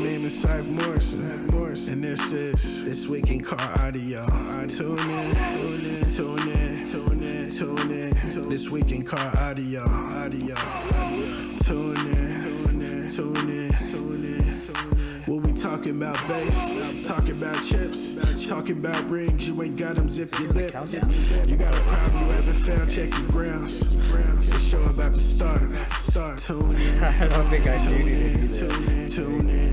name is Cypher Morrison, and this is This Week in Car Audio. Tune in. This Week in Car Audio. Tune in. We'll be talking about bass, talking about chips, talking about rings. You ain't got them, zip your lip. You got a problem you haven't found, check your grounds. The show about to start. Tune in. I don't think I do need to Tune in.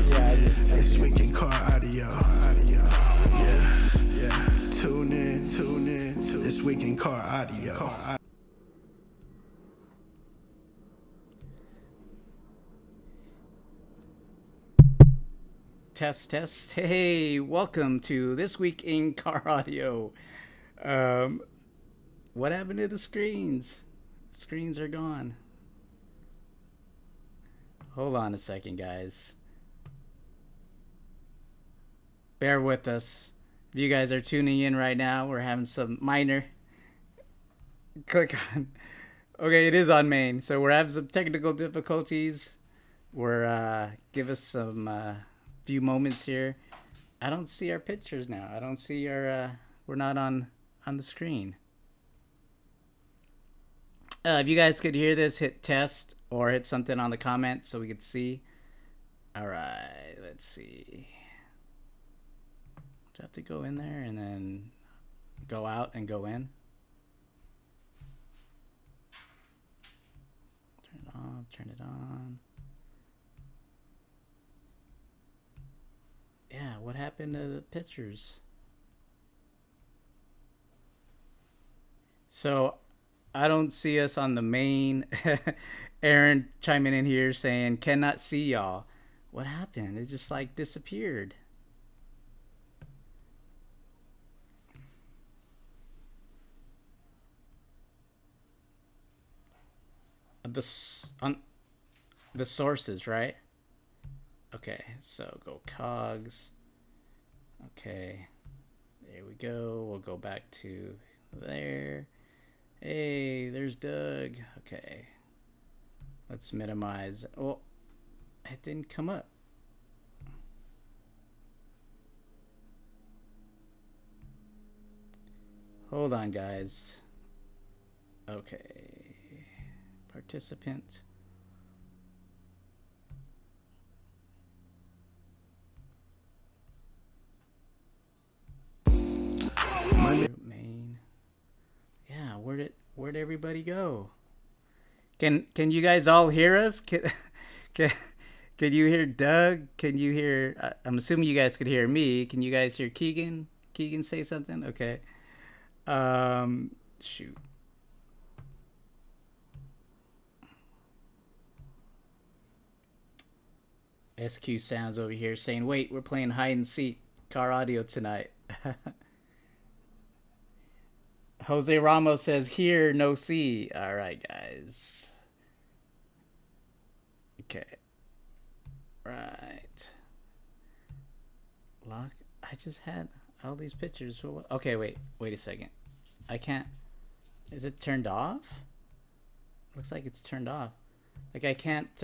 Yeah, I just This Week in Car Audio. Yeah. Tune in. This Week in Car Audio. test. Hey, welcome to This Week in Car Audio. What happened to the screens? The screens are gone. Hold on a second, guys. Bear with us. If you guys are tuning in right now, we're having some minor... Click on... Okay, it is on main. So we're having some technical difficulties. Give us some few moments here. I don't see our pictures now. I don't see our... we're not on the screen. If you guys could hear this, hit test or hit something on the comment so we could see. All right, let's see. Do I have to go in there and then go out and go in? Turn it off, turn it on. Yeah, what happened to the pictures? So I don't see us on the main. Aaron chiming in here saying, cannot see y'all. What happened? It just like disappeared. On the sources, right? Okay, so go cogs. Okay, there we go. We'll go back to there. Hey, there's Doug. Okay, let's minimize. Oh, it didn't come up. Hold on, guys. Okay, participant. Main. Yeah, where'd everybody go? Can you guys all hear us? Can you hear Doug? Can you hear? I'm assuming you guys could hear me. Can you guys hear Keegan? Keegan say something? Okay. Shoot. SQ Sounds over here saying, wait, we're playing hide and seek car audio tonight. Jose Ramos says, hear, no see. All right, guys. Okay. Right. Lock. I just had all these pictures. Okay, wait a second. I can't. Is it turned off? Looks like it's turned off. Like I can't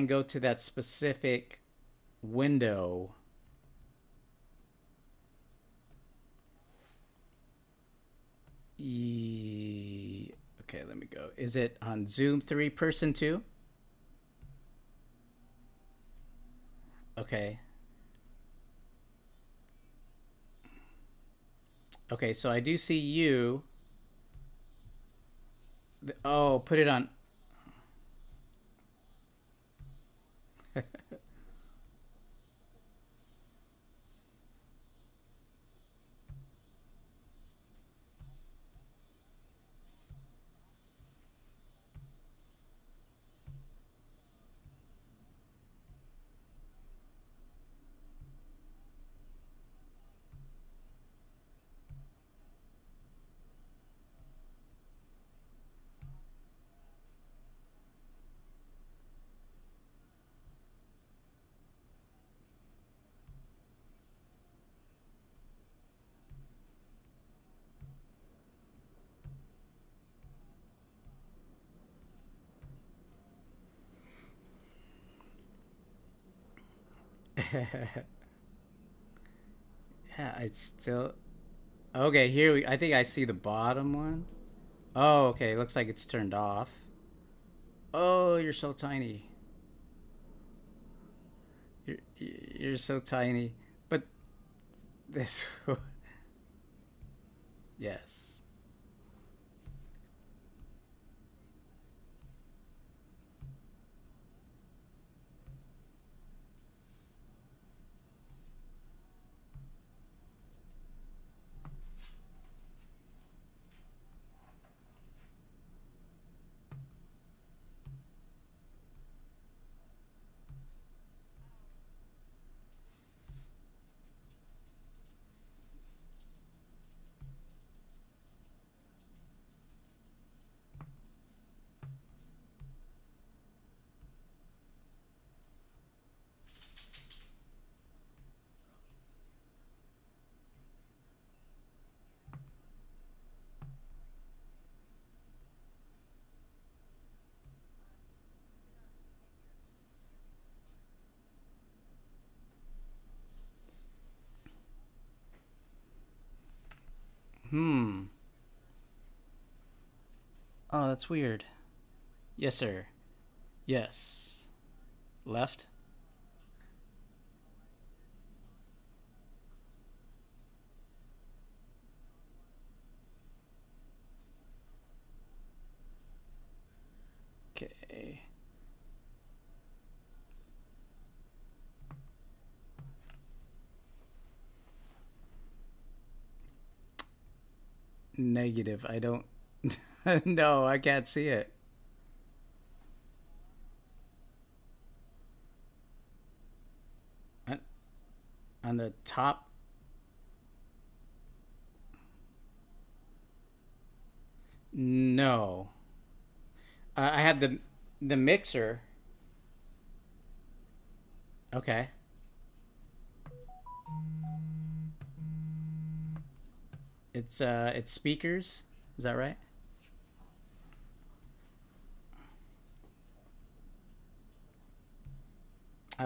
go to that specific window. Okay, let me go. Is it on Zoom 3-person too? Okay. Okay, so I do see you. Oh, put it on. Yeah, it's still okay. Here I think I see the bottom one. Oh, okay. Looks like it's turned off. Oh, you're so tiny. You're so tiny. But this, yes. Hmm. Oh, that's weird. Yes, sir. Yes. Left. Okay. Negative. I don't. No, I can't see it. On on the top. No. I had the mixer. Okay. It's speakers. Is that right?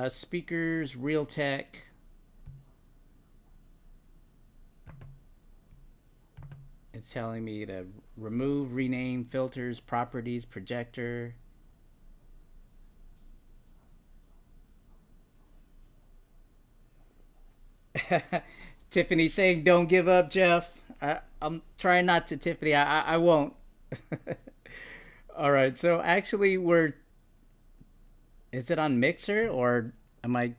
Speakers, Realtek. It's telling me to remove, rename, filters, properties, projector. Tiffany saying, "Don't give up, Jeff." I'm trying not to, Tiffany. I won't. All right. So actually, we're. Is it on Mixer or am I?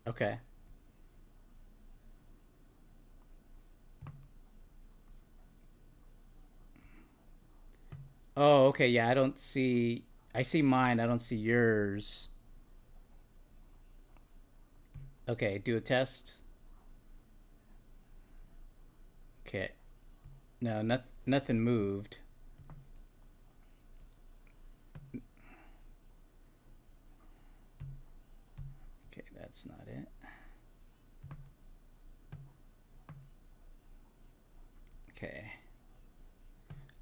Okay. Oh, okay. Yeah, I don't see. I see mine. I don't see yours. Okay. Do a test. Okay. No, nothing moved. Okay, that's not it. Okay.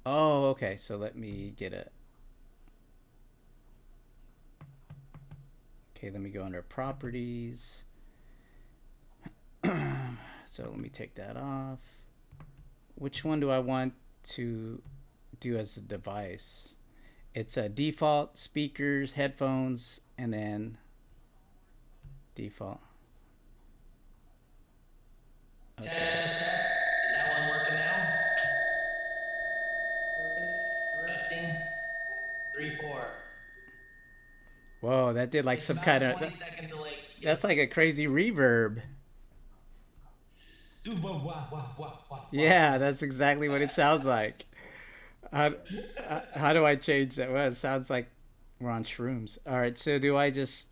Oh, okay. So let me get a. Okay, let me go under properties. So let me take that off. Which one do I want to do as a device? It's a default, speakers, headphones, and then default. Test, Okay. test, test. Is that one working now? Testing. 3, 4. Whoa, that did like It's some about kind a of. 20-second delay, Keegan. That's like a crazy reverb. Dude, wah, wah, wah, wah, wah, wah, Yeah, wah. that's exactly what it sounds like. How, how do I change that? Well, it sounds like we're on shrooms. All right, so do I just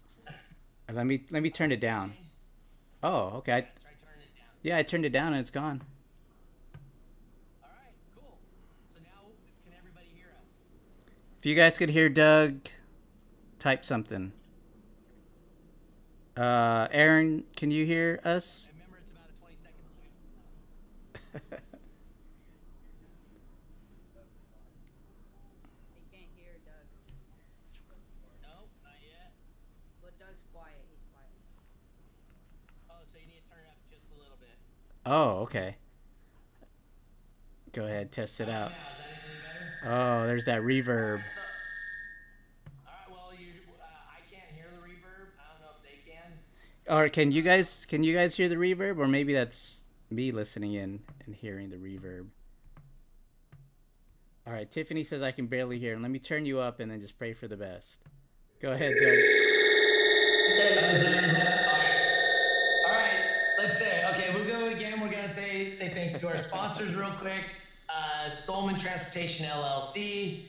let me turn it down? Change. Oh, okay. Try turning it down. Yeah, I turned it down and it's gone. All right, cool. So now, can everybody hear us? If you guys could hear Doug, type something. Aaron, can you hear us? Remember, it's about a 20-second delay. He can't hear Doug. No, not yet. But Doug's quiet. He's quiet. so you need to turn it up just a little bit. Oh, okay. Go ahead, test it How about out. now? Is that any better? Oh, there's that reverb. All right. Well, I can't hear the reverb. I don't know if they can. Or can you guys hear the reverb, or maybe that's me listening in and hearing the reverb. All right, Tiffany says I can barely hear. Let me turn you up and then just pray for the best. Go ahead, Doug. Is that all right? Let's say okay. We'll go again. We're gonna say thank you to our sponsors real quick. Stolman Transportation LLC,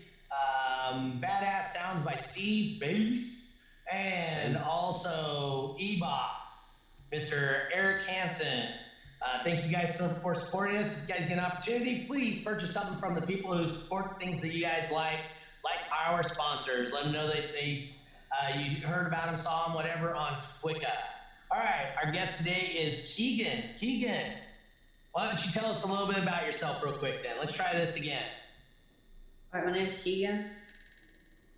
Badass Sounds by Steve Bass, and also eBox, Mr. Eric Hansen. Thank you guys for supporting us. If you guys get an opportunity, please purchase something from the people who support things that you guys like our sponsors. Let them know that you heard about them, saw them, whatever on Twicca. All right, our guest today is Keegan. Keegan, why don't you tell us a little bit about yourself real quick then? Let's try this again. Alright, my name is Keegan.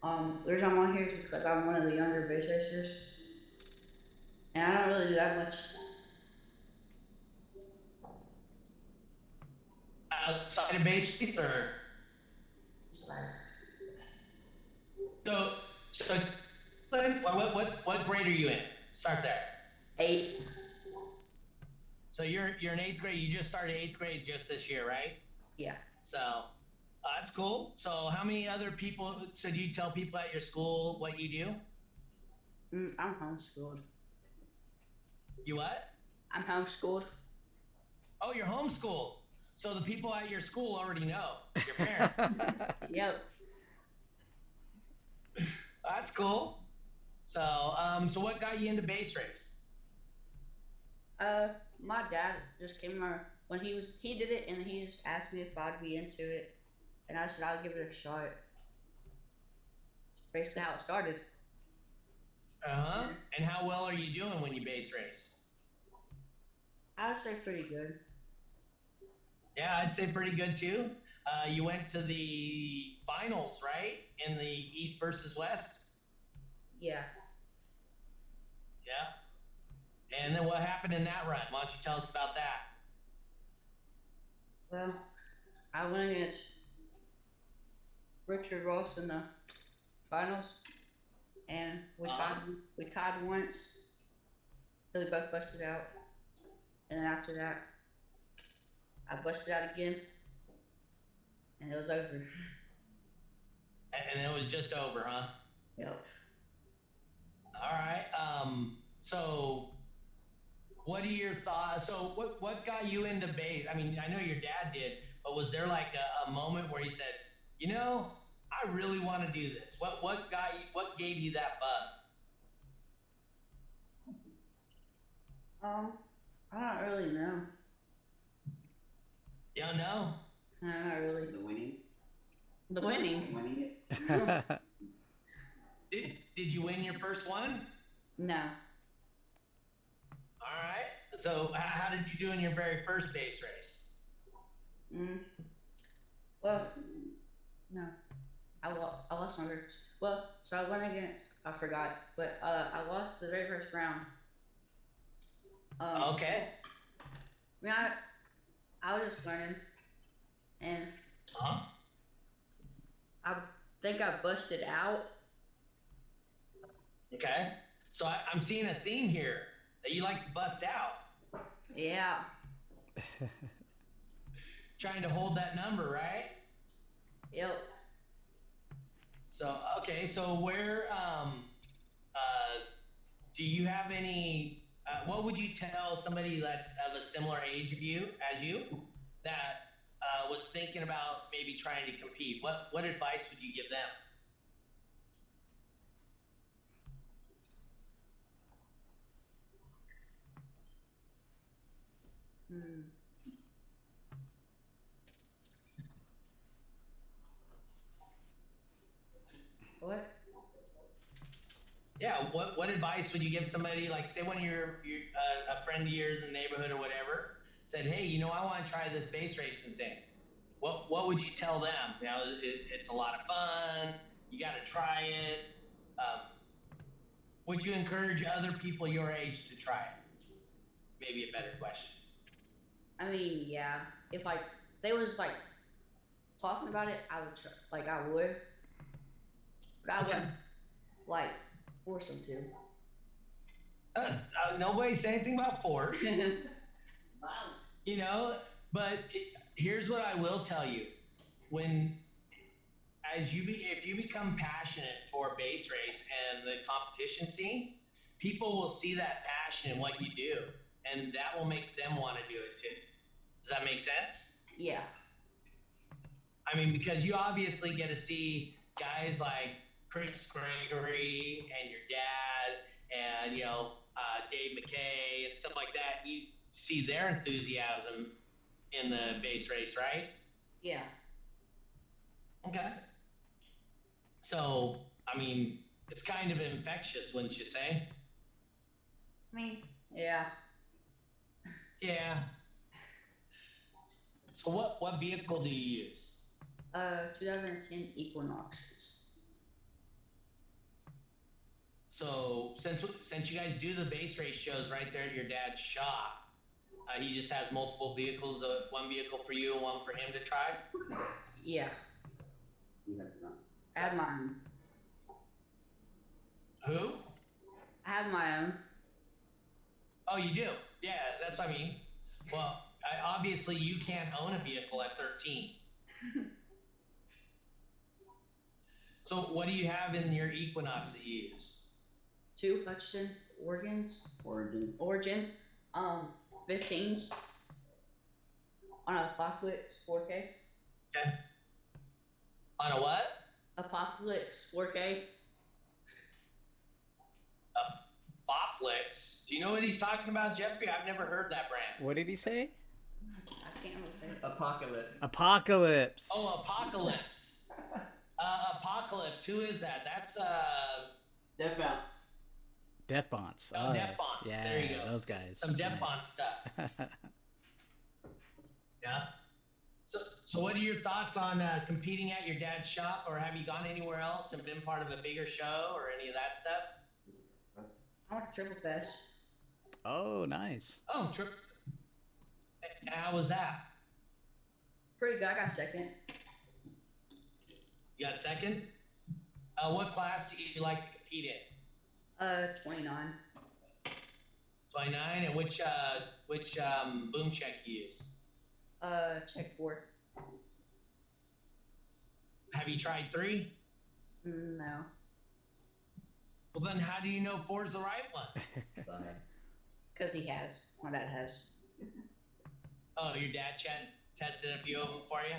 The reason I'm on here is because I'm one of the younger bass racers. And I don't really do that much. Outside of bass or Just like so what grade are you in? Start there. 8. So you're in eighth grade. You just started eighth grade just this year, right? Yeah. So that's cool. So how many other people? So do you tell people at your school what you do? I'm homeschooled. You what? I'm homeschooled. Oh, you're homeschooled. So the people at your school already know your parents. Yep. That's cool. So so what got you into bass race? My dad just came over when he did it, and he just asked me if I'd be into it, and I said I'll give it a shot. Basically, how it started. Uh-huh. And how well are you doing when you bass race? I would say pretty good. Yeah, I'd say pretty good too. You went to the finals, right? In the East versus West? Yeah. Yeah. And then what happened in that run? Why don't you tell us about that? Well, I went against Richard Ross in the finals, and we tied once. So we both busted out, and then after that, I busted out again, and it was over. And it was just over, huh? Yep. All right. So what are your thoughts? So what got you into bass? I mean, I know your dad did, but was there like a moment where he said, you know, I really want to do this? What gave you that bug? Um, I don't really know. You don't know? Not really. The winning. The winning? Winning it. Did you win your first one? No. All right. So how did you do in your very first bass race? Mm. Well, no. I lost my first. Well, so I went against. I forgot, but I lost the very first round. Okay. I mean, I was just learning, and Huh? I think I busted out. Okay. So I'm seeing a theme here that you like to bust out, Yeah. trying to hold that number, right? Yep. So okay. So where do you have any? What would you tell somebody that's of a similar age of you as you that was thinking about maybe trying to compete? What advice would you give them? Hmm. What? Yeah, what advice would you give somebody like say one of your a friend of yours in the neighborhood or whatever said, hey, you know, I want to try this bass racing thing. What would you tell them? You know, it's a lot of fun. You got to try it. Um, would you encourage other people your age to try it? maybe a better question. I mean, yeah. If like they was like talking about it, I would I would, but I Okay. wouldn't like force them to. Nobody say anything about force. You know, but here's what I will tell you: when if you become passionate for base race and the competition scene, people will see that passion in what you do, and that will make them want to do it too. Does that make sense? Yeah. I mean, because you obviously get to see guys like Chris Gregory and your dad, and Dave McKay and stuff like that. You see their enthusiasm in the base race, right? Yeah. Okay. So, I mean, it's kind of infectious, wouldn't you say? I mean, yeah. Yeah. So, what vehicle do you use? 2010 Equinoxes. So, since you guys do the base race shows right there at your dad's shop, he just has multiple vehicles. One vehicle for you and one for him to try. Yeah. I have my own. Who? I have my own. Oh, you do? Yeah, that's what I mean. Well, obviously you can't own a vehicle at 13. So what do you have in your Equinox that you use? 2 Hutchinson Origins. 15s on Apocalypse 4K. Okay. On a what? Apocalypse 4K. A Foplix. Do you know what he's talking about, Jeffrey? I've never heard that brand. What did he say? I can't really say it. Apocalypse. Apocalypse. Oh, Apocalypse. Apocalypse. Who is that? That's Death Bounce. Death Bonds. Oh, Death Bonds. Yeah, There you go. those guys. Some Death Bonds stuff. Yeah. So what are your thoughts on competing at your dad's shop, or have you gone anywhere else and been part of a bigger show or any of that stuff? I went to Triple Fest. Oh, nice. Oh, how was that? Pretty good. I got second. You got second? What class do you like to compete in? 29. 29, and which boom check you use? Check 4. Have you tried 3? No. Well, then how do you know 4 is the right one? Because he has. My dad has. Oh, your dad tested a few of them for you?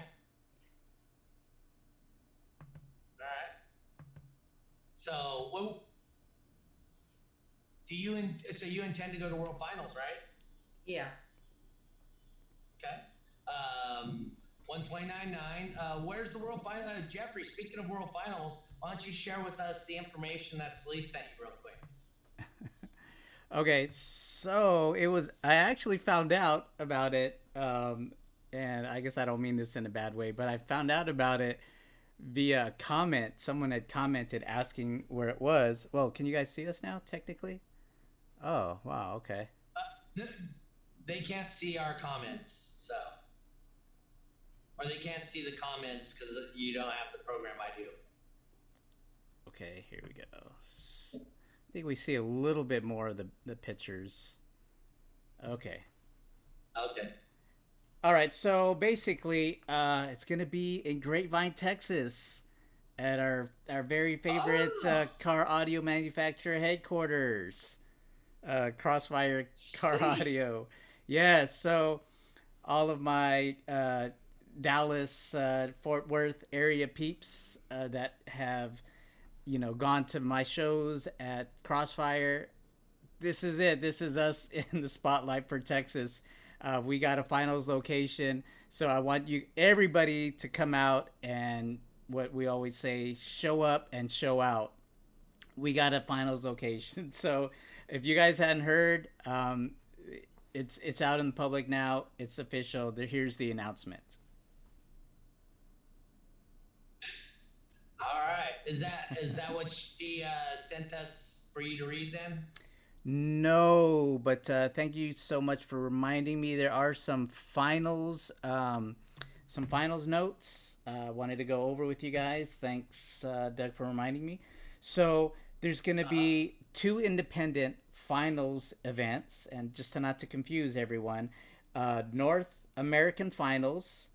All right. So, so you intend to go to World Finals, right? Yeah. Okay. 129.9. Where's the World Final? Jeffrey, speaking of World Finals, why don't you share with us the information that Lee sent you real quick? Okay, so I actually found out about it, and I guess I don't mean this in a bad way, but I found out about it via comment. Someone had commented asking where it was. Well, can you guys see us now, technically? Oh, wow, okay. They can't see our comments, so. Or they can't see the comments because you don't have the program I do. Okay, here we go. I think we see a little bit more of the pictures. Okay. Okay. All right, so basically, it's going to be in Grapevine, Texas, at our very favorite car audio manufacturer headquarters, Crossfire Car Audio. Yeah, so all of my Dallas, Fort Worth area peeps that have, gone to my shows at Crossfire. This is it. This is us in the spotlight for Texas. We got a finals location, so I want everybody to come out and what we always say, show up and show out. We got a finals location. So if you guys hadn't heard, it's out in the public now. It's official. Here's the announcement. All right. Is that what she sent us for you to read then? No, but thank you so much for reminding me. There are some finals notes. Wanted to go over with you guys. Thanks, Doug, for reminding me. So there's going to be two independent finals events, and just to not to confuse everyone, North American finals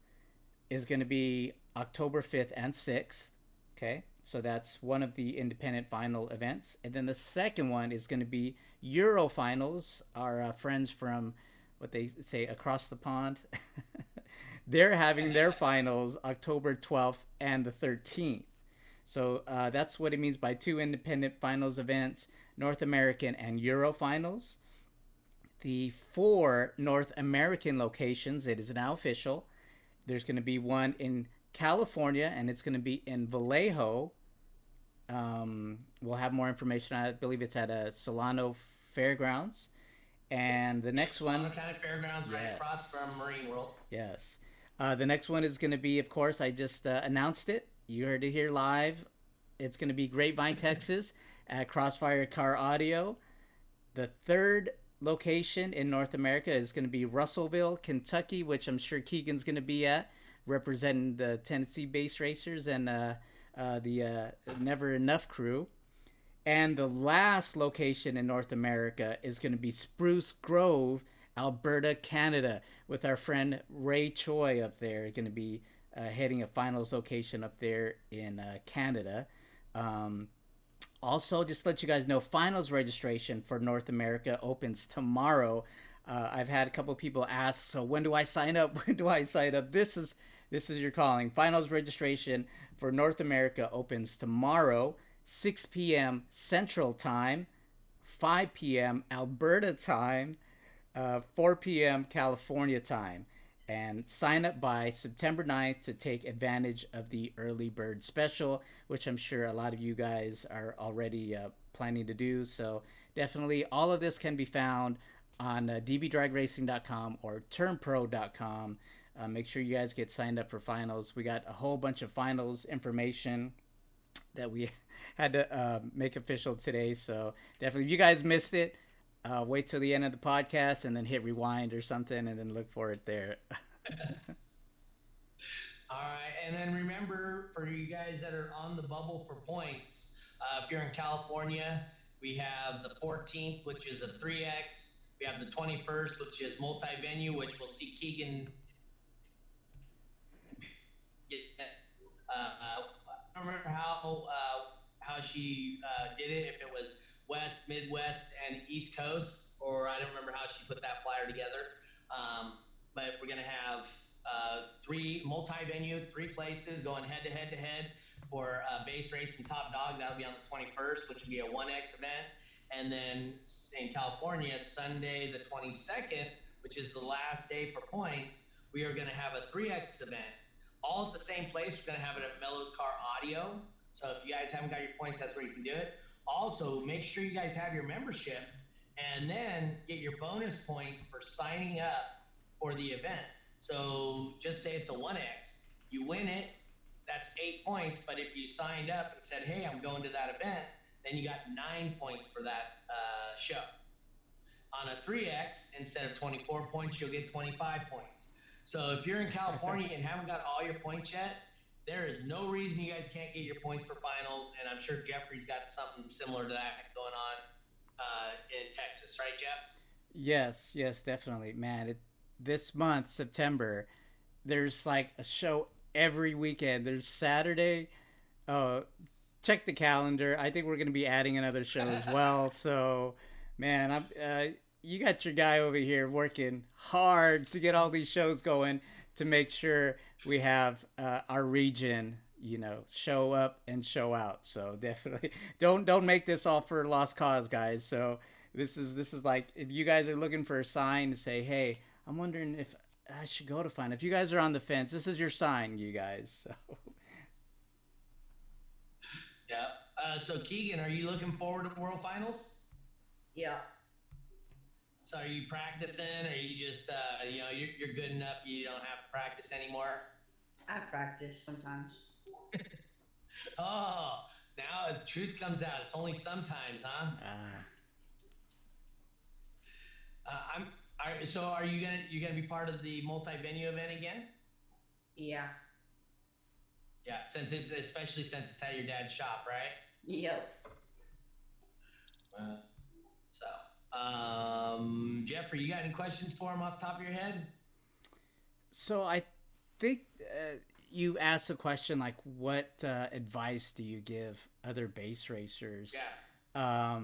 is going to be October 5th and 6th. Okay. So that's one of the independent final events. And then the second one is going to be Euro finals. Our friends from what they say across the pond, they're having their finals October 12th and the 13th. So that's what it means by two independent finals events, North American and Euro finals. The four North American locations, it is now official. There's going to be one in California, and it's going to be in Vallejo. We'll have more information. I believe it's at a Solano Fairgrounds. And the next one, Solano County Fairgrounds, right across from Marine World. yes. The next one is going to be, of course, I just announced it. You heard it here live. It's going to be Grapevine, Texas, at Crossfire Car Audio. The third location in North America is going to be Russellville, Kentucky, which I'm sure Keegan's going to be at, representing the Tennessee-based racers and the Never Enough crew. And the last location in North America is going to be Spruce Grove, Alberta, Canada, with our friend Ray Choi up there. Going to be heading a finals location up there in Canada. Also, just to let you guys know, finals registration for North America opens tomorrow. I've had a couple people ask, so when do I sign up? When do I sign up? This is your calling. Finals registration for North America opens tomorrow, 6 p.m. Central Time, 5 p.m. Alberta time, 4 p.m. California time. And sign up by September 9th to take advantage of the early bird special, which I'm sure a lot of you guys are already planning to do. So definitely all of this can be found on dbdragracing.com or turnpro.com. Make sure you guys get signed up for finals. We got a whole bunch of finals information that we had to make official today. So definitely, if you guys missed it, wait till the end of the podcast and then hit rewind or something and then look for it there. All right, and then remember for you guys that are on the bubble for points, if you're in California, we have the 14th, which is a 3X. We have the 21st, which is multi-venue, which we'll see Keegan get. I don't remember how she did it. If it was West, Midwest, and East Coast, or I don't remember how she put that flyer together. But we're gonna have three multi-venue, three places going head to head to head for base race and top dog. That'll be on the 21st, which will be a 1X event. And then in California, Sunday the 22nd, which is the last day for points, we are going to have a 3X event. All at the same place. We're going to have it at Mellows Car Audio. So if you guys haven't got your points, that's where you can do it. Also, make sure you guys have your membership and then get your bonus points for signing up for the event. So just say it's a 1X. You win it, that's 8 points. But if you signed up and said, hey, I'm going to that event, then you got 9 points for that show. On a 3X, instead of 24 points, you'll get 25 points. So if you're in California and haven't got all your points yet, there is no reason you guys can't get your points for finals. And I'm sure Jeffrey's got something similar to that going on in Texas, right, Jeff? Yes, definitely. Man, this month, September, there's like a show every weekend. There's Saturday. Oh, check the calendar. I think we're going to be adding another show as well. So, man, you got your guy over here working hard to get all these shows going to make sure we have our region, show up and show out. So definitely don't make this all for lost cause, guys. So this is like, if you guys are looking for a sign to say, hey, I'm wondering if I should go to find. If you guys are on the fence, this is your sign, you guys. So. Yeah. So Keegan, are you looking forward to World Finals? Yeah. So are you practicing, or you just, you're good enough you don't have to practice anymore? I practice sometimes. Oh, now the truth comes out. It's only sometimes, huh? So are you gonna be part of the multi-venue event again? Yeah. Yeah, especially since it's at your dad's shop, right? Yep. Jeffrey, you got any questions for him off the top of your head? So I think you asked a question like, what advice do you give other base racers? Yeah.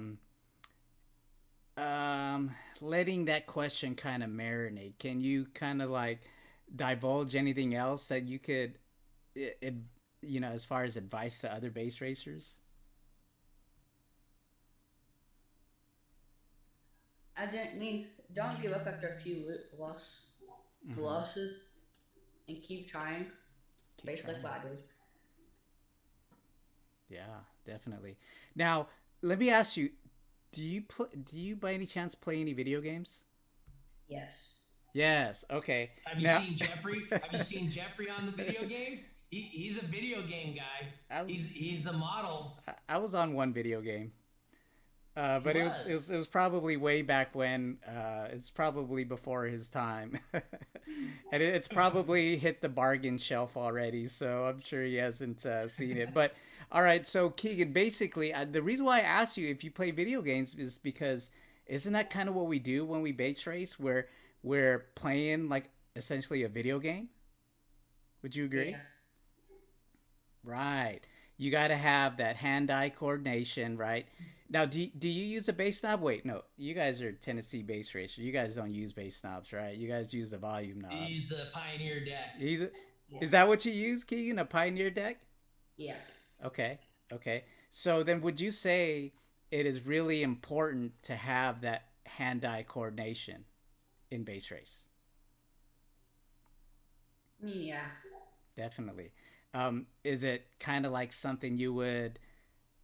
Um, letting that question kind of marinate. Can you kind of like divulge anything else that you could, it, as far as advice to other base racers? I don't mean don't give up after a few losses and keep trying. Keep Basically trying. like what I did. Yeah, definitely. Now, let me ask you: Do you by any chance play any video games? Yes. Yes. Okay. Have you Now, seen Jeffrey? Have you seen Jeffrey on the video games? He's a video game guy. He's the model. I was on one video game. He But was. it was probably way back when. It's probably before his time, and it's probably hit the bargain shelf already. So I'm sure he hasn't seen it. But all right, so Keegan, basically, the reason why I asked you if you play video games is because isn't that kind of what we do when we base race? Where we're playing like essentially a video game. Would you agree? Yeah. Right. You got to have that hand-eye coordination, right? Now, do you use a bass knob? Wait, no. You guys are Tennessee bass racers. You guys don't use bass knobs, right? You guys use the volume knob. He's the Pioneer deck. Yeah. Is that what you use, Keegan? A Pioneer deck? Yeah. Okay. Okay. So then would you say it is really important to have that hand-eye coordination in bass race? I mean, yeah. Definitely. Is it kind of like something you would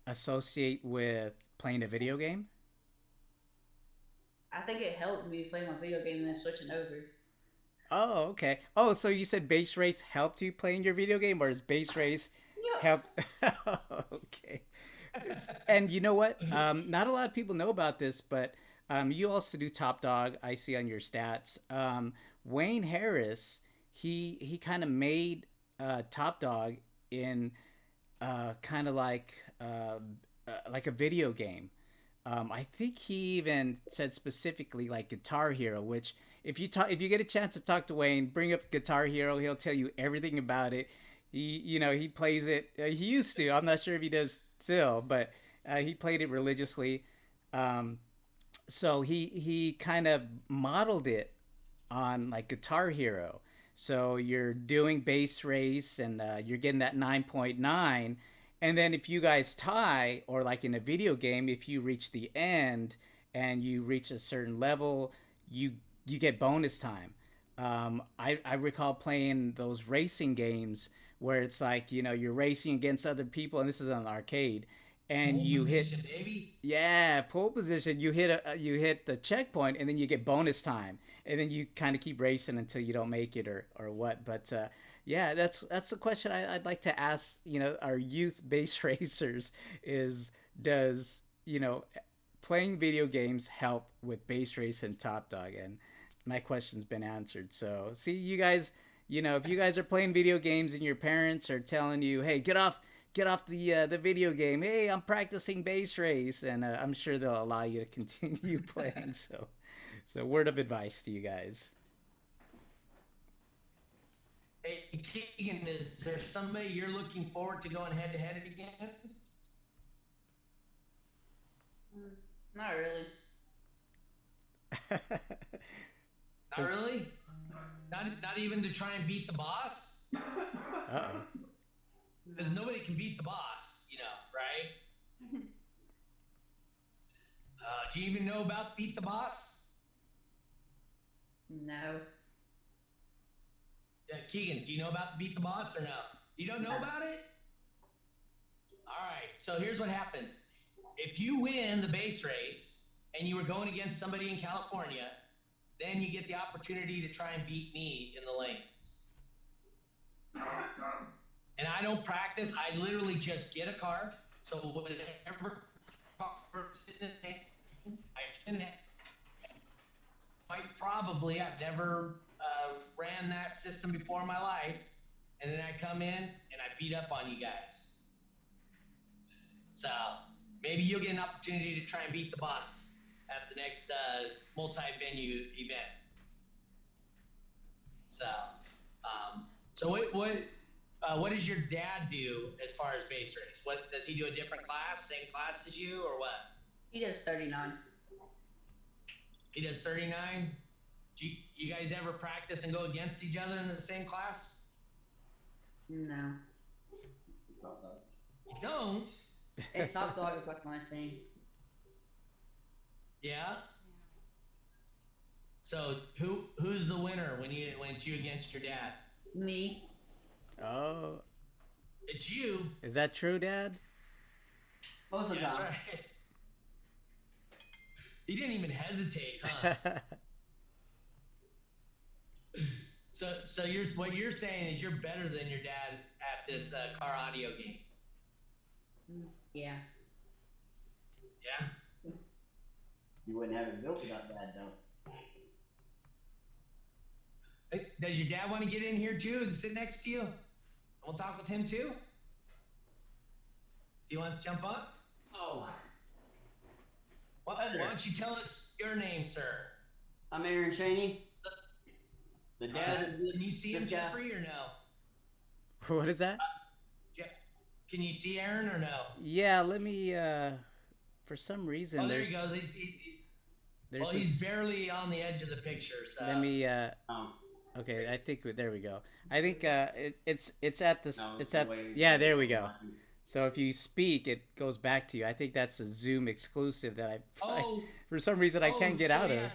associate with playing a video game? I think it helped me play my video game and then switching over. Oh, okay. Oh, so you said base race helped you play in your video game, or is base race help? Okay. And you know what? Not a lot of people know about this, but you also do Top Dog. I see on your stats. Wayne Harris, he kind of made Top Dog in kind of like a video game. I think he even said specifically like Guitar Hero, which if you get a chance to talk to Wayne, bring up Guitar Hero, he'll tell you everything about it. He plays it. He used to. I'm not sure if he does still, but he played it religiously. So he kind of modeled it on like Guitar Hero. So you're doing base race and you're getting that 9.9. And then if you guys tie, or like in a video game, if you reach the end and you reach a certain level, you get bonus time. I recall playing those racing games where it's like, you're racing against other people, and this is on arcade, and Pole you hit, position, baby. yeah, pole position. You hit the checkpoint, and then you get bonus time, and then you kind of keep racing until you don't make it or what. But yeah, that's the question I'd like to ask. Our youth base racers is does playing video games help with base race and Top Dog? And my question's been answered. So see, you guys, if you guys are playing video games and your parents are telling you, hey, get off the video game. Hey, I'm practicing base race, and I'm sure they'll allow you to continue playing. So word of advice to you guys. Hey, Keegan, is there somebody you're looking forward to going head to head against? Not really. Not really. Not even to try and beat the boss. Uh-oh. Because nobody can beat the boss, right? Do you even know about Beat the Boss? No. Keegan, do you know about Beat the Boss or no? You don't know about it? All right, so here's what happens. If you win the base race and you were going against somebody in California, then you get the opportunity to try and beat me in the lanes. And I don't practice. I literally just get a car. So whatever car is sitting in, I can quite probably, I've never ran that system before in my life, and then I come in and I beat up on you guys. So maybe you'll get an opportunity to try and beat the boss at the next multi-venue event. So, what does your dad do as far as base race? What does he do? A different class, same class as you, or what? He does 39. He does 39. Do you guys ever practice and go against each other in the same class? No. You don't? And top dog is like my thing. Yeah. So who's the winner when it's you against your dad? Me. Oh, It's you. is that true, Dad? Both of them. That's right. He didn't even hesitate, huh? So what you're saying is you're better than your dad at this car audio game. Yeah. Yeah. You wouldn't have it built without Dad, though. Hey, does your dad want to get in here too and sit next to you? We'll talk with him too. Do you want to jump on? Oh. Why don't you tell us your name, sir? I'm Aaron Cheney. The dad of this. Can you see him, this guy. Jeffrey, or no? What is that? Can you see Aaron or no? Yeah, let me. For some reason, Oh, there there's. he goes. He's barely on the edge of the picture. So. Let me. Oh. Okay, I think there we go. I think it's at the. No, It's at. Yeah, there we go. So if you speak, it goes back to you. I think that's a Zoom exclusive that for some reason I can't get out of.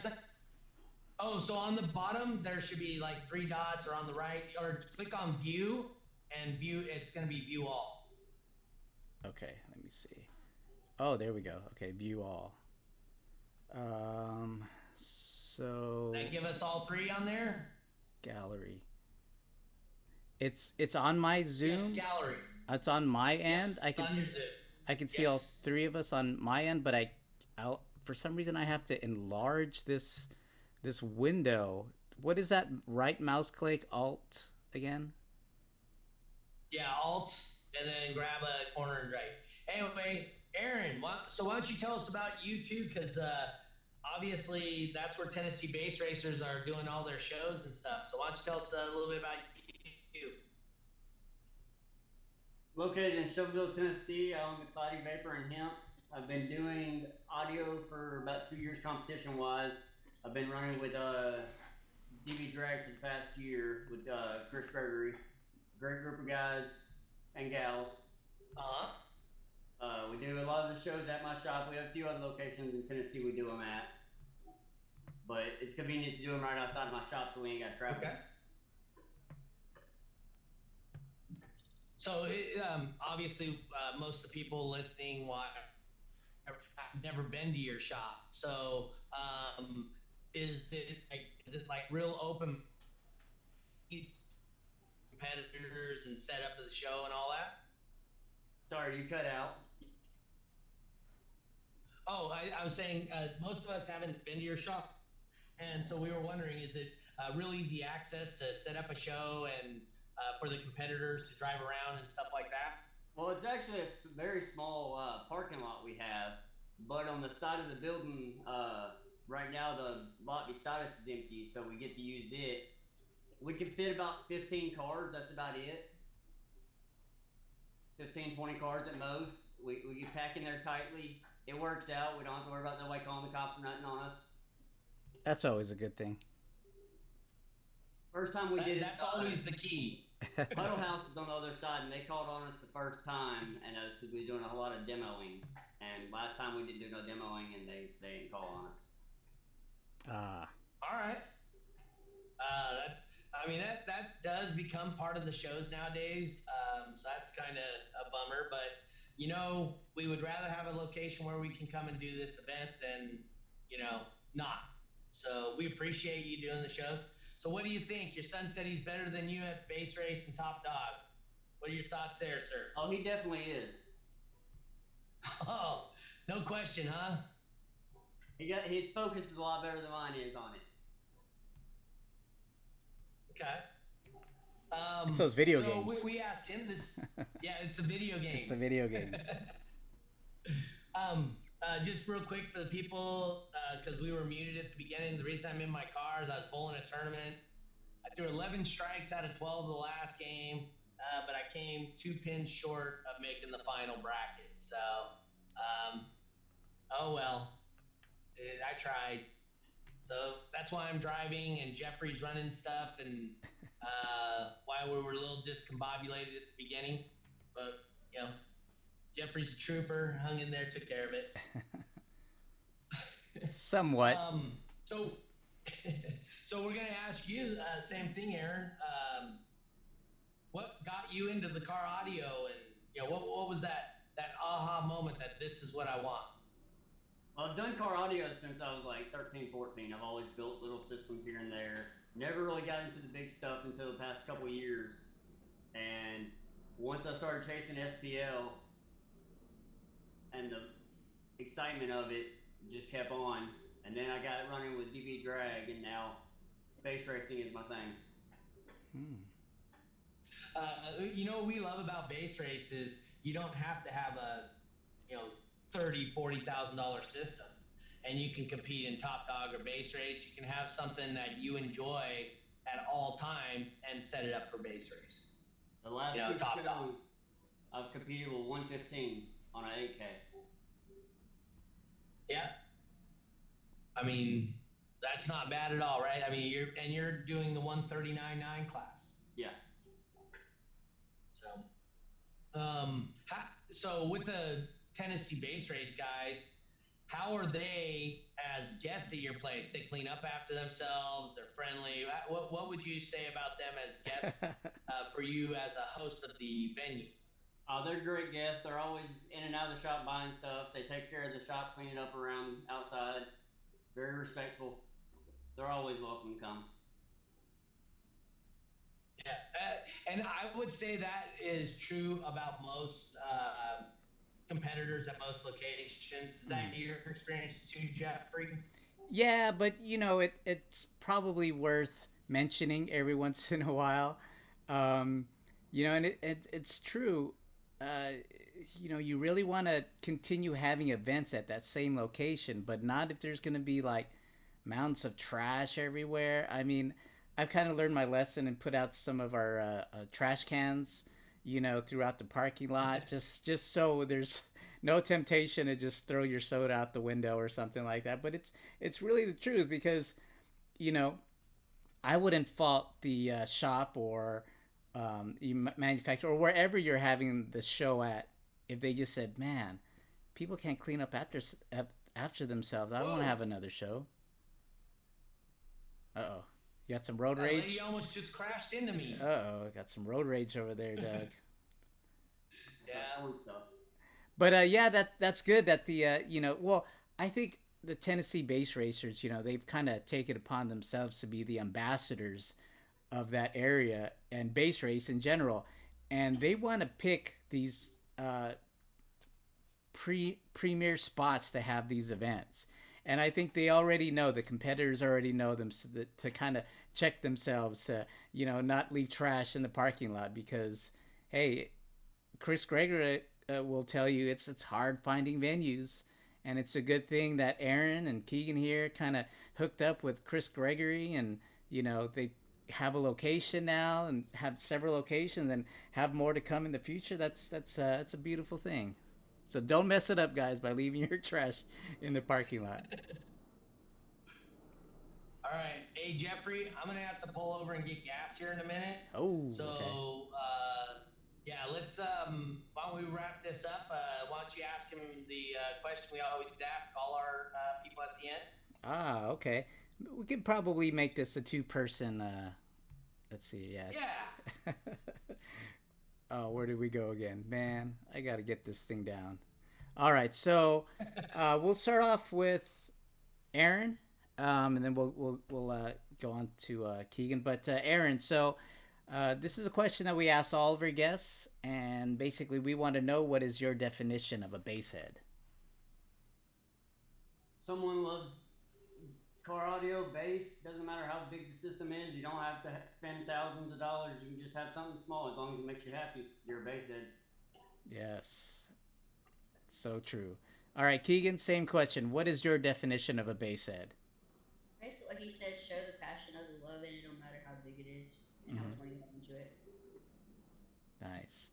So on the bottom there should be like 3 dots, or on the right, or click on view and view. It's going to be view all. Okay, let me see. Oh, there we go. Okay, view all. So. That give us all 3 on there. Gallery. It's on my Zoom. Yes, gallery. It's on my end. I can see all 3 of us on my end, but I'll for some reason I have to enlarge this window. What is that? Right mouse click, Alt again? Yeah, Alt, and then grab a corner and drag. Anyway, Aaron, why don't you tell us about you too? Because obviously that's where Tennessee base racers are doing all their shows and stuff. So why don't you tell us a little bit about you? Located in Shelbyville, Tennessee, I own the Cloudy Vapor and Hemp. I've been doing audio for about 2 years competition-wise. I've been running with DB Drag for the past year with Chris Gregory. Great group of guys and gals. We do a lot of the shows at my shop. We have a few other locations in Tennessee we do them at. But it's convenient to do them right outside of my shop so we ain't got to travel. Okay. So obviously, most of the people listening have never been to your shop. So is it like real open? These competitors and set up to the show and all that. Sorry, you cut out. Oh, I was saying most of us haven't been to your shop, and so we were wondering, is it real easy access to set up a show and for the competitors to drive around and stuff like that? Well, it's actually a very small parking lot we have, but on the side of the building, right now the lot beside us is empty, so we get to use it. We can fit about 15 cars, that's about it. 15, 20 cars at most. We get packed in there tightly. It works out. We don't have to worry about nobody calling the cops or nothing on us. That's always a good thing. First time we did it. That's always the key. Huddle House is on the other side, and they called on us the first time, and that was because we were doing a lot of demoing. And last time we didn't do no demoing, and they didn't call on us. All right. That does become part of the shows nowadays. So that's kind of a bummer, but we would rather have a location where we can come and do this event than, not. So we appreciate you doing the shows. So what do you think? Your son said he's better than you at base race and top dog. What are your thoughts there, sir? Oh, he definitely is. Oh, no question, huh? His focus is a lot better than mine is on it. Okay. It's those video so games. we asked him this. Yeah, it's the video game. It's the video games. Just real quick for the people, because we were muted at the beginning. The reason I'm in my car is I was bowling a tournament. I threw 11 strikes out of 12 the last game, but I came 2 pins short of making the final bracket. So, oh well, I tried. So that's why I'm driving and Jeffrey's running stuff, and why we were a little discombobulated at the beginning. But you know, Jeffrey's a trooper, hung in there, took care of it. Somewhat. So, so we're gonna ask you same thing, Aaron. What got you into the car audio, and what was that aha moment that this is what I want? Well, I've done car audio since I was like 13, 14. I've always built little systems here and there. Never really got into the big stuff until the past couple of years. And once I started chasing SPL and the excitement of it just kept on. And then I got it running with DB Drag, and now bass racing is my thing. What we love about bass races, you don't have to have a $30,000-$40,000 system, and you can compete in Top Dog or Bass Race. You can have something that you enjoy at all times and set it up for Bass Race. The last two Top shows, Dog. I've competed with 115 on an 8K. Yeah. I mean, that's not bad at all, right? I mean, you're doing the 139.9 class. Yeah. So with the Tennessee Bass Race guys, how are they as guests at your place? They clean up after themselves. They're friendly. What would you say about them as guests for you as a host of the venue? They're great guests. They're always in and out of the shop buying stuff. They take care of the shop, cleaning up around outside. Very respectful. They're always welcome to come. Yeah, and I would say that is true about most competitors at most locations. Is that your experience too, Jeffrey? Yeah, but it's probably worth mentioning every once in a while. And it's true. You really want to continue having events at that same location, but not if there's going to be like mountains of trash everywhere. I mean, I've kind of learned my lesson and put out some of our trash cans, throughout the parking lot, just so there's no temptation to just throw your soda out the window or something like that. But it's really the truth, because I wouldn't fault the shop or manufacturer or wherever you're having the show at if they just said, "Man, people can't clean up after themselves. I don't want to have another show." Uh-oh. You got some road rage? Lady almost just crashed into me. Uh-oh. Got some road rage over there, Doug. Yeah. But that's good that the I think the Tennessee Bass Racers, they've kind of taken upon themselves to be the ambassadors of that area and bass race in general, and they want to pick these premier spots to have these events. And I think they already know, the competitors already know them, so that, to kind of check themselves to not leave trash in the parking lot, because hey, Chris Gregory will tell you it's hard finding venues. And it's a good thing that Aaron and Keegan here kind of hooked up with Chris Gregory, and they have a location now and have several locations and have more to come in the future. That's a beautiful thing. So don't mess it up, guys, by leaving your trash in the parking lot. All right, hey Jeffrey, I'm gonna have to pull over and get gas here in a minute. Oh, so okay. Yeah, let's why don't we wrap this up? Why don't you ask him the question we always ask all our people at the end? Ah, okay. We could probably make this a two-person. Let's see, yeah. Yeah. Oh, where did we go again? Man, I got to get this thing down. All right, so we'll start off with Aaron, and then we'll go on to Keegan. But Aaron, so this is a question that we ask all of our guests, and basically we want to know, what is your definition of a bass head? Someone loves car audio, bass, doesn't matter how big the system is. You don't have to spend thousands of dollars. You can just have something small as long as it makes you happy. You're a bass head. Yes. So true. All right, Keegan, same question. What is your definition of a bass head? Basically, like he said, show the passion of the love in it, no matter how big it is and how much money you have into it. Nice.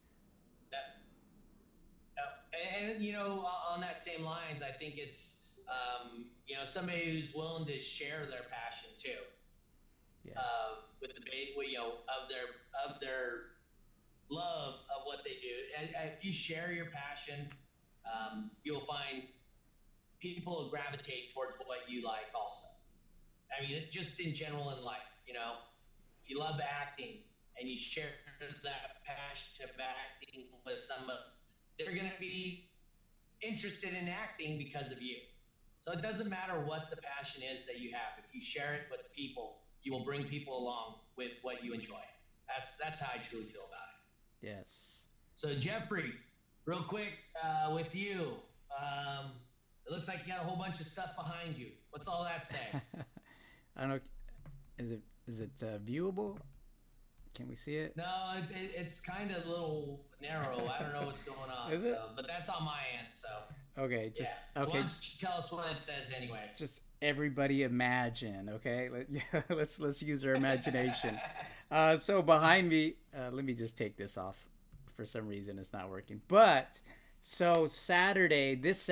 And on that same lines, I think it's somebody who's willing to share their passion too. Yes. With the of their love of what they do. And if you share your passion, you'll find people gravitate towards what you like also. I mean, just in general in life, if you love acting and you share that passion of acting with someone, they're going to be interested in acting because of you. So it doesn't matter what the passion is that you have. If you share it with people, you will bring people along with what you enjoy. That's how I truly feel about it. Yes. So Jeffrey, real quick, with you, it looks like you got a whole bunch of stuff behind you. What's all that say? I don't know. Is it viewable? Can we see it? No, it's kind of a little narrow. I don't know what's going on. Is it? But that's on my end. So Okay, just yeah. So okay. why don't you tell us what it says anyway? Just everybody imagine, okay? Let's use our imagination. So behind me, let me just take this off. For some reason, it's not working. But so this Saturday, is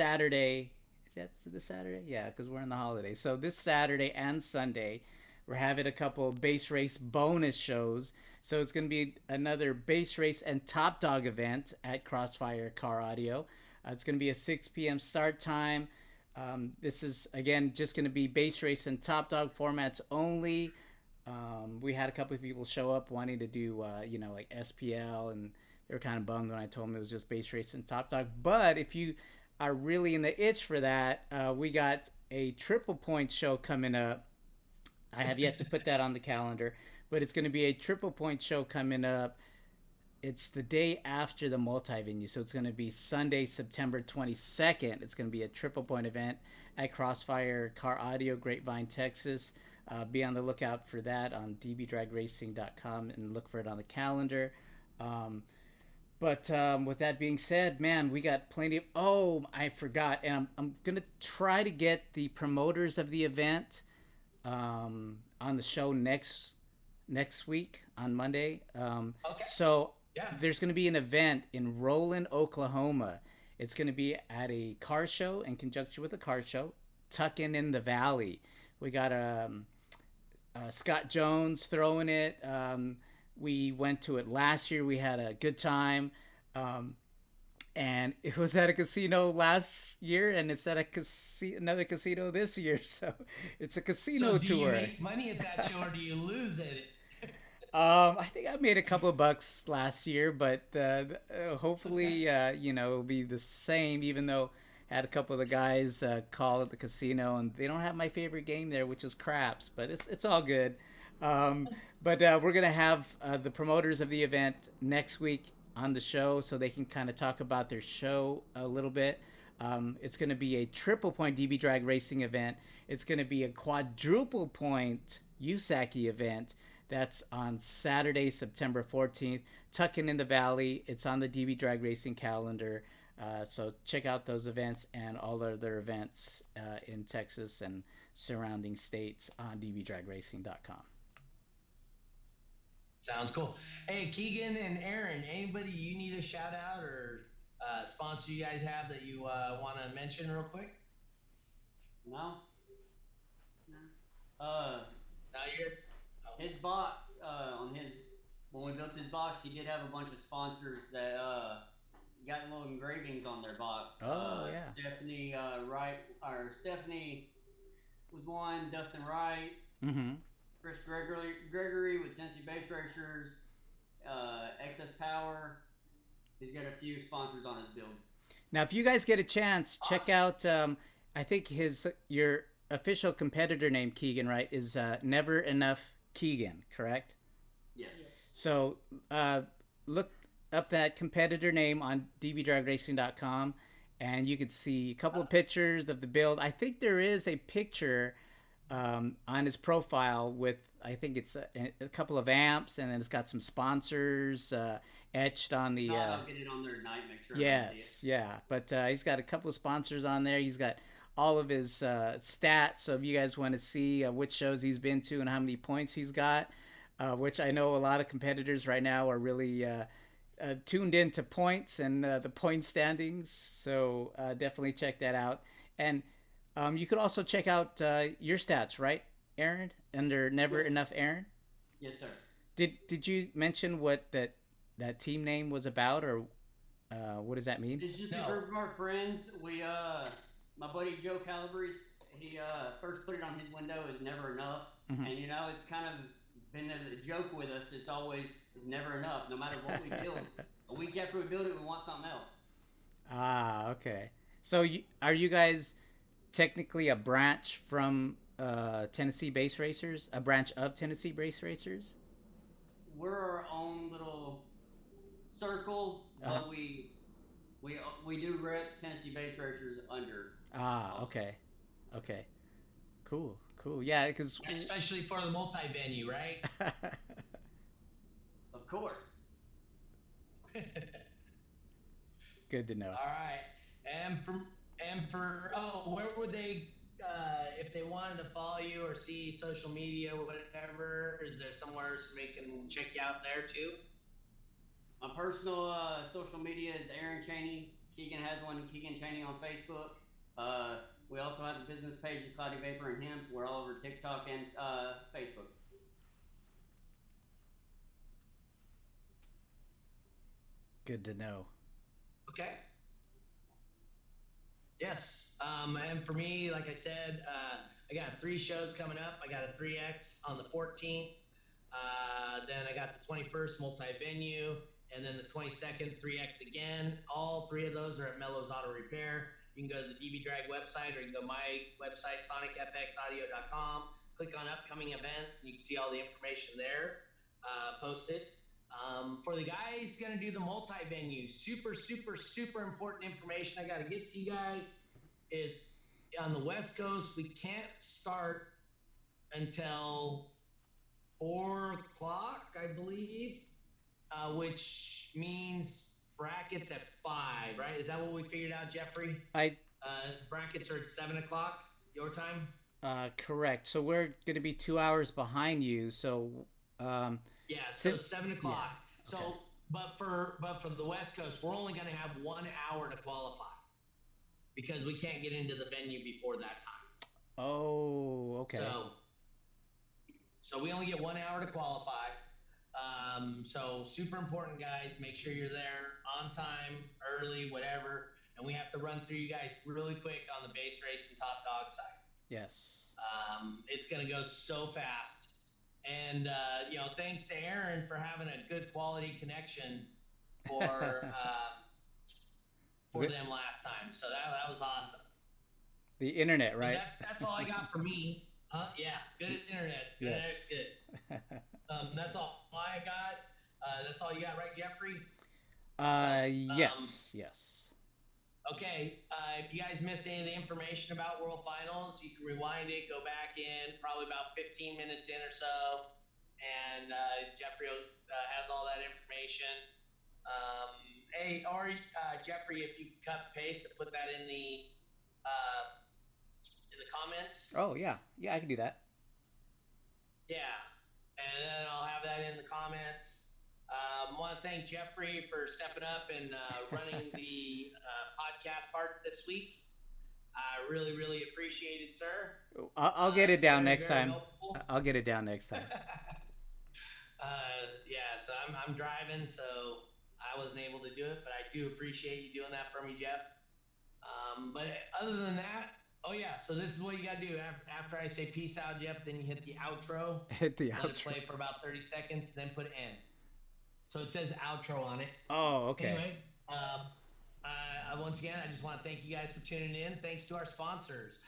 that this Saturday? Yeah, because we're in the holidays. So this Saturday and Sunday, we're having a couple of base race bonus shows. So it's going to be another base race and top dog event at Crossfire Car Audio. It's going to be a 6 p.m. start time. This is, again, just going to be base race and top dog formats only. We had a couple of people show up wanting to do, like SPL, and they were kind of bummed when I told them it was just base race and top dog. But if you are really in the itch for that, we got a triple point show coming up. I have yet to put that on the calendar, but it's going to be a triple point show coming up. It's the day after the multi-venue, so it's going to be Sunday, September 22nd. It's going to be a triple point event at Crossfire Car Audio, Grapevine, Texas. Be on the lookout for that on dbdragracing.com and look for it on the calendar. But with that being said, man, we got plenty of... Oh, I forgot. And I'm going to try to get the promoters of the event on the show next week on Monday. Okay. So yeah. There's going to be an event in Roland, Oklahoma. It's going to be at a car show in conjunction with a car show, tucking in the valley. We got Scott Jones throwing it. We went to it last year. We had a good time. And it was at a casino last year, and it's at another casino this year. So it's a casino tour. Do you make money at that show, or do you lose at it? I think I made a couple of bucks last year, but hopefully, it'll be the same. Even though I had a couple of the guys call at the casino, and they don't have my favorite game there, which is craps. But it's all good. But we're gonna have the promoters of the event next week on the show, so they can kind of talk about their show a little bit. It's going to be a triple point DB Drag Racing event. It's going to be a quadruple point USACI event. That's on Saturday, September 14th. Tucking in the Valley. It's on the DB Drag Racing calendar. So check out those events and all other events in Texas and surrounding states on dbdragracing.com. Sounds cool. Hey, Keegan and Aaron, anybody you need a shout out or sponsor you guys have that you want to mention real quick? No. No, you guys? Oh. His box, when we built his box, he did have a bunch of sponsors that got little engravings on their box. Oh, yeah. Stephanie Stephanie was one, Dustin Wright. Mm-hmm. Chris Gregory with Tennessee Base Racers, Excess Power. He's got a few sponsors on his build. Now, if you guys get a chance, check out. I think your official competitor name, Keegan, right, is Never Enough Keegan, correct? Yes. So look up that competitor name on dbdragracing.com, and you could see a couple of pictures of the build. I think there is a picture on his profile with, I think it's a couple of amps, and then it's got some sponsors etched on the. I'll get it on there tonight. Make sure everyone see it. Yes, yeah, but he's got a couple of sponsors on there. He's got all of his stats. So if you guys want to see which shows he's been to and how many points he's got, which I know a lot of competitors right now are really tuned into points and the point standings. So definitely check that out. And you could also check out your stats, right, Aaron? Under Never Enough Aaron. Yes, sir. Did you mention what that team name was about, or what does that mean? It's just a group of our friends. We my buddy Joe Calabrese, he first put it on his window as Never Enough, and it's kind of been a joke with us. It's never enough, no matter what we build. A week after we build it, we want something else. Ah, okay. So are you guys technically a branch from Tennessee Base Racers? A branch of Tennessee Base Racers? We're our own little circle, but we do rep Tennessee Base Racers under. Ah, okay. Cool. Yeah, because especially for the multi-venue, right? Of course. Good to know. All right, and for where would they, if they wanted to follow you or see social media or whatever? Is there somewhere somebody can check you out there too? My personal social media is Aaron Chaney. Keegan has one, Keegan Chaney on Facebook. We also have a business page of Cloudy Vapor and Hemp. We're all over TikTok and Facebook. Good to know. Okay. Yes. And for me, like I said, I got 3 shows coming up. I got a 3X on the 14th. Then I got the 21st multi-venue, and then the 22nd 3X again. All 3 of those are at Mellows Auto Repair. You can go to the DB Drag website, or you can go to my website, sonicfxaudio.com. Click on upcoming events, and you can see all the information there posted. For the guys going to do the multi-venue, super important information I got to get to you guys is on the West Coast, we can't start until 4 o'clock, I believe, which means brackets at 5, right? Is that what we figured out, Jeffrey? Brackets are at 7 o'clock, your time? Correct. So we're going to be 2 hours behind you. So yeah, so 7 o'clock. Yeah. Okay. So, but for the West Coast, we're only going to have 1 hour to qualify because we can't get into the venue before that time. Oh, okay. So we only get 1 hour to qualify. So super important, guys. Make sure you're there on time, early, whatever. And we have to run through you guys really quick on the base race and top dog side. Yes. It's going to go so fast. And, thanks to Aaron for having a good quality connection for them last time. So that was awesome. The internet, right? That's all I got for me. Yeah, good internet. Yes. Good. That's all I got. That's all you got, right, Jeffrey? Yes. Okay, if you guys missed any of the information about World Finals, you can rewind it, go back in, probably about 15 minutes in or so, and Jeffrey has all that information. Jeffrey, if you could cut and paste and put that in the comments. Oh, yeah, I can do that. Yeah, and then I'll have that in the comments. I want to thank Jeffrey for stepping up and running the podcast part this week. I really appreciate it, sir. I'll get it down next time. Helpful. I'll get it down next time. Yeah, so I'm driving, so I wasn't able to do it, but I do appreciate you doing that for me, Jeff. But other than that, so this is what you got to do. After I say peace out, Jeff, then you hit the outro. Hit the outro. Let it play for about 30 seconds, then put end. So it says outro on it. Oh, okay. Anyway, once again, I just want to thank you guys for tuning in. Thanks to our sponsors,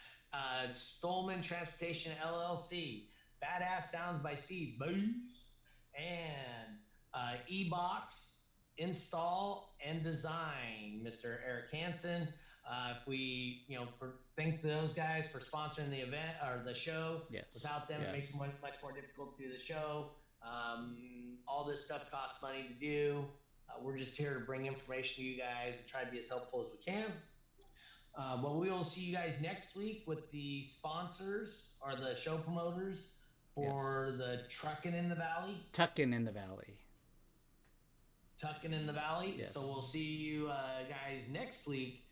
Stolman Transportation LLC, Badass Sounds by Steve Booth, and E-Box Install and Design, Mr. Eric Hansen. If we, thank those guys for sponsoring the event or the show. Yes. Without them, it makes Yes. it much more difficult to do the show. All this stuff costs money to do. We're just here to bring information to you guys and try to be as helpful as we can. But we will see you guys next week with the sponsors or the show promoters for Yes. the Truckin' in the Valley. Tucking in the Valley. Tuckin' in the Valley. Yes. So we'll see you guys next week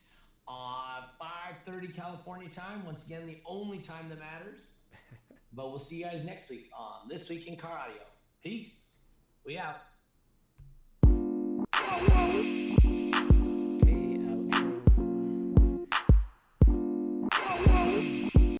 on 5:30 California time. Once again, the only time that matters. But we'll see you guys next week on This Week in Car Audio. Peace. We out.